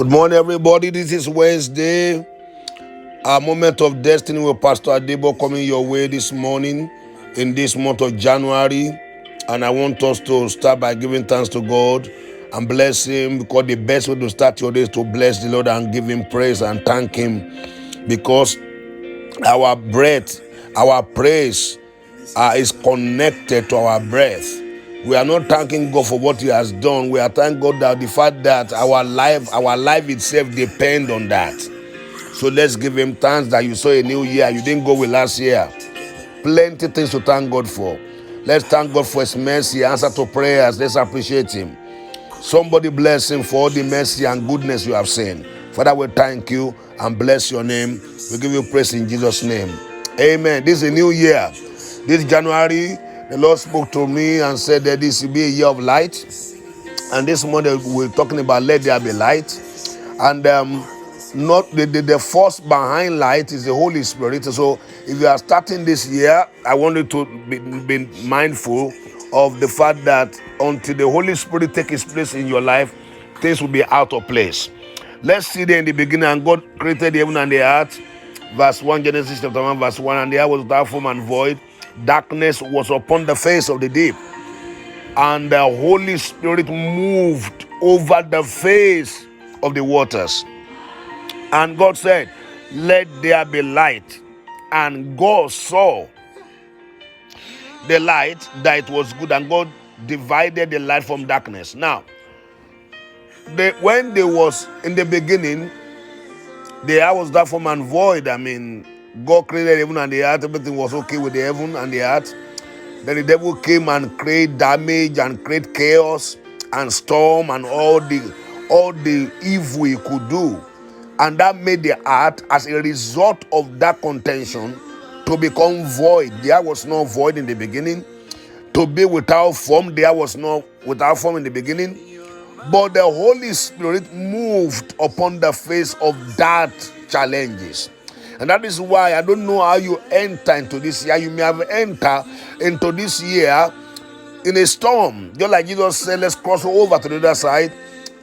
Good morning, everybody. This is Wednesday, our moment of destiny with Pastor Adebo coming your way this morning in this month of January. And I want us to start by giving thanks to God and bless Him, because the best way to start your day is to bless the Lord and give Him praise and thank Him, because our breath, our praise is connected to our breath. We are not thanking God for what He has done. We are thanking God that the fact that our life itself depends on that. So let's give Him thanks that you saw a new year. You didn't go with last year. Plenty things to thank God for. Let's thank God for His mercy, answer to prayers. Let's appreciate Him. Somebody bless Him for all the mercy and goodness you have seen. Father, we thank you and bless your name. We give you praise in Jesus' name. Amen. This is a new year. This January, the Lord spoke to me and said that this will be a year of light. And this morning we're talking about let there be light. And not the force behind light is the Holy Spirit. So if you are starting this year, I want you to be mindful of the fact that until the Holy Spirit takes His place in your life, things will be out of place. Let's see there in the beginning, and God created the heaven and the earth. Verse 1, Genesis chapter 1, verse 1, and the earth was without form and void. Darkness was upon the face of the deep, and the Holy Spirit moved over the face of the waters. And God said, let there be light. And God saw the light, that it was good, and God divided the light from darkness. Now, when there was in the beginning, the earth was that form and void. God created heaven and the earth. Everything was okay with the heaven and the earth. Then the devil came and created damage and created chaos and storm and all the evil he could do. And that made the earth, as a result of that contention, to become void. There was no void in the beginning. To be without form, there was no without form in the beginning. But the Holy Spirit moved upon the face of that challenges. And that is why I don't know how you enter into this year. You may have entered into this year in a storm. Just like Jesus said, let's cross over to the other side.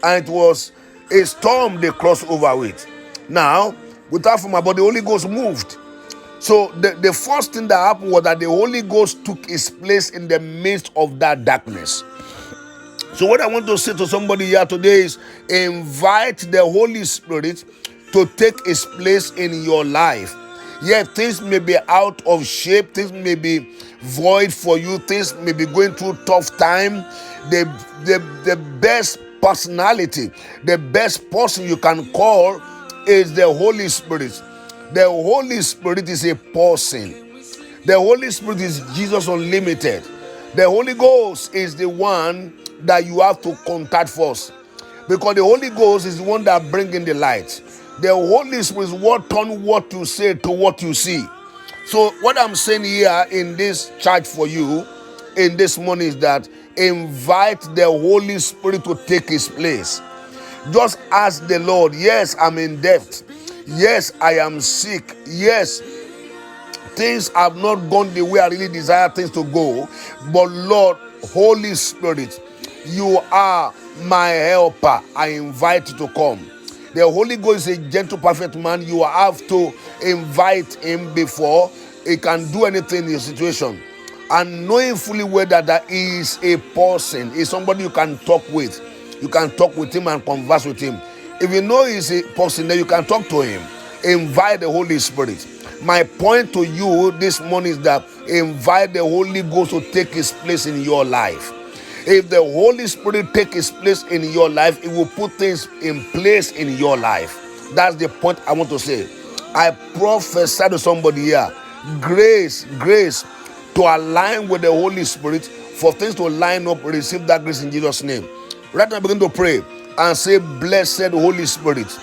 And it was a storm they crossed over with. Now, without form, but the Holy Ghost moved. So the first thing that happened was that the Holy Ghost took His place in the midst of that darkness. So what I want to say to somebody here today is invite the Holy Spirit to take His place in your life. Yeah, things may be out of shape, things may be void for you, things may be going through tough time. The best personality, the best person you can call is the Holy Spirit. The Holy Spirit is a person. The Holy Spirit is Jesus Unlimited. The Holy Ghost is the one that you have to contact first, because the Holy Ghost is the one that brings in the light. The Holy Spirit is what turns what you say to what you see. So what I'm saying here in this charge for you in this morning is that invite the Holy Spirit to take His place. Just ask the Lord, yes, I'm in debt. Yes, I am sick. Yes, things have not gone the way I really desire things to go. But Lord, Holy Spirit, you are my helper. I invite you to come. The Holy Ghost is a gentle, perfect man. You have to invite Him before He can do anything in your situation. And knowing fully well that He is a person, is somebody you can talk with. You can talk with Him and converse with Him. If you know He's a person, then you can talk to Him. Invite the Holy Spirit. My point to you this morning is that invite the Holy Ghost to take His place in your life. If the Holy Spirit take His place in your life, it will put things in place in your life. That's the point I want to say. I prophesy to somebody here, grace to align with the Holy Spirit, for things to line up. Receive that grace in Jesus' name. Right now, begin to pray and say, blessed Holy Spirit,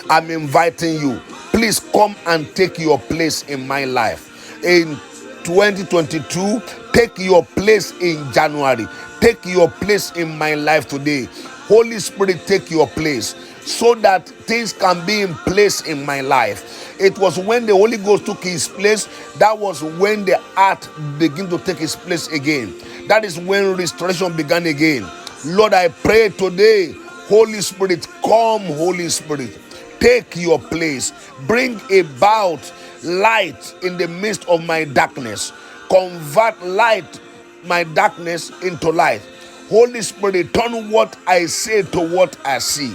I'm inviting you. Please come and take your place in my life. In 2022, take your place in January. Take your place in my life today. Holy Spirit, take your place so that things can be in place in my life. It was when the Holy Ghost took His place, that was when the earth began to take its place again. That is when restoration began again. Lord, I pray today, Holy Spirit, come, Holy Spirit. Take your place. Bring about light in the midst of my darkness. Convert light, my darkness, into light. Holy Spirit, turn what I say to what I see.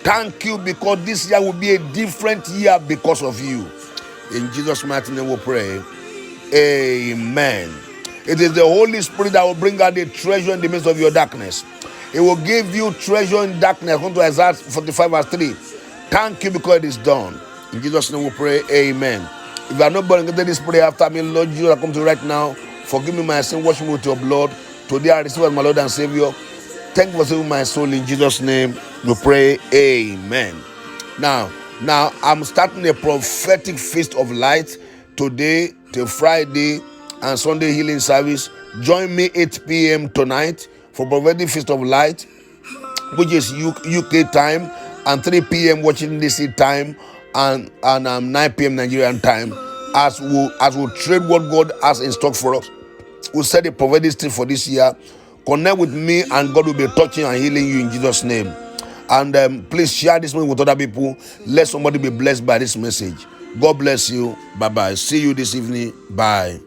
Thank you, because this year will be a different year because of you. In Jesus' mighty name we pray. Amen. It is the Holy Spirit that will bring out the treasure in the midst of your darkness. It will give you treasure in darkness. According to Isaiah 45 verse 3. Thank you, because it is done. In Jesus' name we pray. Amen. If you are not born again, this prayer after me, Lord Jesus, I come to you right now. Forgive me my sin, wash me with your blood. Today I receive as my Lord and Savior. Thank you for saving my soul. In Jesus' name we pray. Amen. Now I'm starting a prophetic feast of light today till Friday and Sunday healing service. Join me 8 p.m. tonight for prophetic feast of light, which is UK time, and 3 p.m. Washington DC time, and 9 p.m. Nigerian time, as we trade what God has in stock for us. We'll set a prophetic stage for this year. Connect with me, and God will be touching and healing you in Jesus' name. And please share this message with other people. Let somebody be blessed by this message. God bless you. Bye-bye. See you this evening. Bye.